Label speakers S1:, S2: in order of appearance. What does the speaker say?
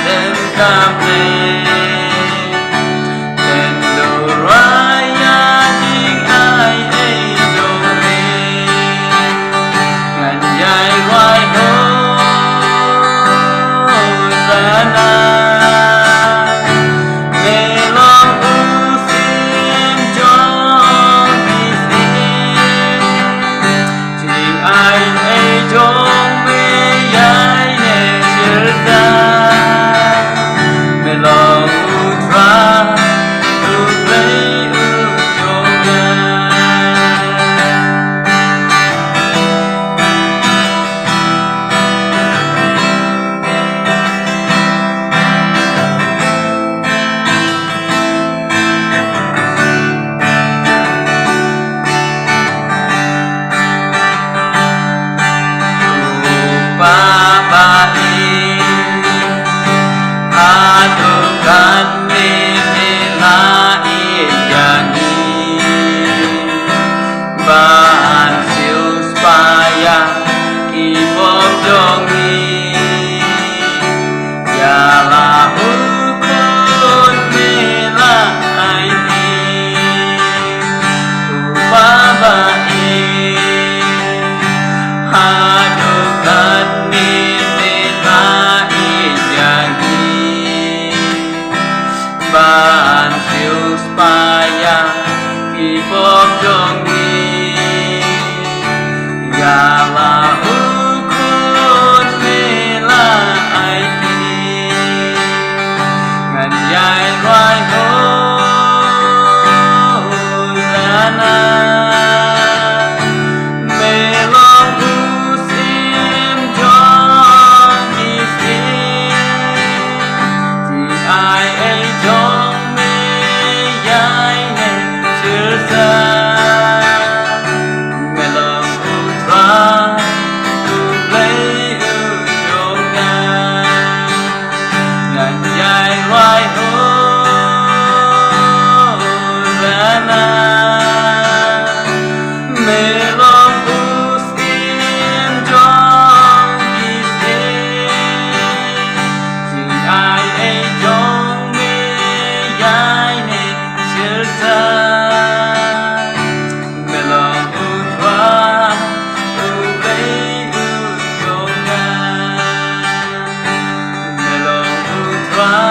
S1: đêm cam lên đèn đồ raya chính ai ấy đồ lên ngàn dài hoài hôn ra na mê lòng u sim cho đi sim chính ai ấy trong mê dài nhẹ chưa ra mê lòng u ra u lấy u cho ngài Baba adukan mimila iyani bahan sius payah kibom dongi yalah ukun mila aini Baba adukan bahan sius payah kibom dongi yalah ukun mila aini ngan yai loài hôn lana mê lòng u sim cho đi sim thì ai ấy trong mê dài này chưa ra mê lòng u ra u lấy u cho ngài ngàn dài loài hôn ra na mê lòng u sim cho đi sim thì ai ấy trong mê dài này chưa ra mê lòng u ra u lấy u cho ngài mê lòng u ra